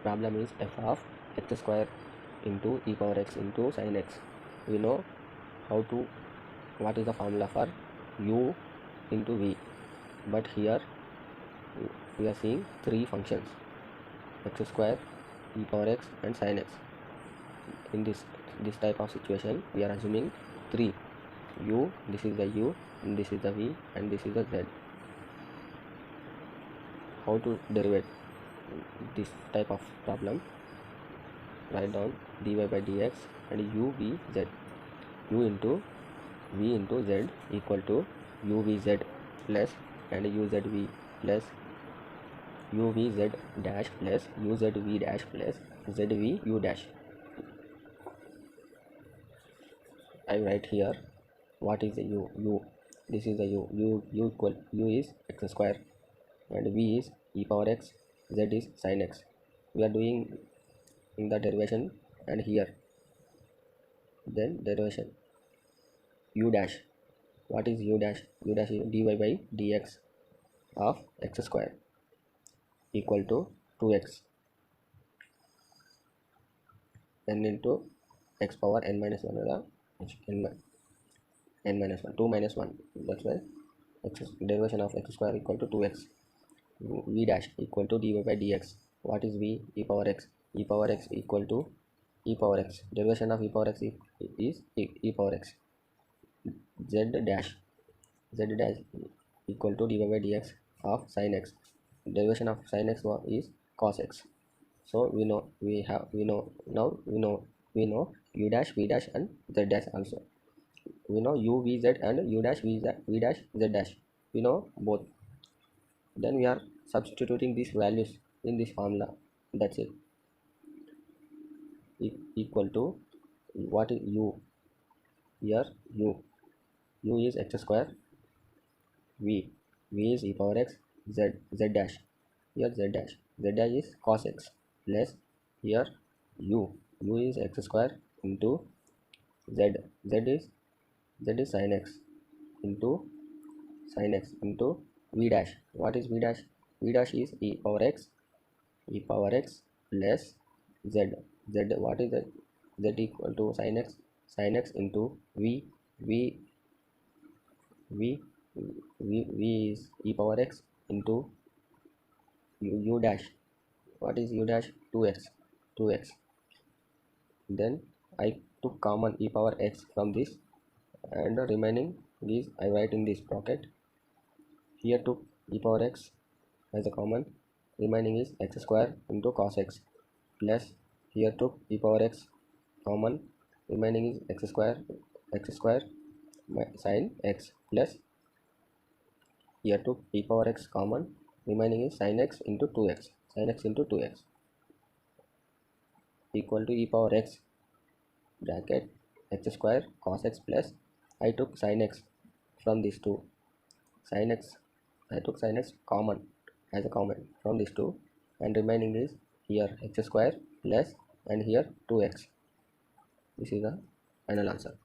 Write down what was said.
problem is f of x square into e power x into sin x. We know what is the formula for u into v, but here we are seeing three functions: x square, e power x and sin x. In this type of situation we are assuming three: u, this is the u, and this is the v, and this is the z. How to derive this type of problem? Write down dy by dx and u v z. U into v into z equal to u v z plus and u z v plus u v z dash plus u z v dash plus z v u dash. I write here what is the u. This is the u is x square and v is e power x, z is sin x. We are doing in the derivation, and here then derivation u dash. What is u dash? U dash is dy by dx of x square equal to 2x n into x power n minus 1 n minus 1, 2 minus 1. That's why derivation of x square equal to 2x. V dash equal to dy by dx. What is v? E power x. E power x equal to e power x. Derivation of e power x is e power x. Z dash equal to dy by dx of sin x. Derivation of sin x is cos x. So we know u dash, v dash and z dash also. We know u v z and u dash v dash z dash. We know both. Then we are substituting these values in this formula. That's it. Equal to what is u? Here u is x square, v is e power x, z dash. Here z dash is cos x plus here u is x square into z is sin x into v dash. What is v dash? V dash is e power x plus z. What is that? Z equal to sin x into v is e power x into u dash. What is u dash? 2x. Then I took common e power x from this, and the remaining is I write in this bracket. Here took e power x as a common, remaining is x square into cos x, plus here took e power x common, remaining is x square sin x, plus here took e power x common, remaining is sin x into 2x, equal to e power x bracket x square cos x plus I took sin x from these two. I took sin x common as a common from these two, and remaining is here x square plus and here 2x. This is the final answer.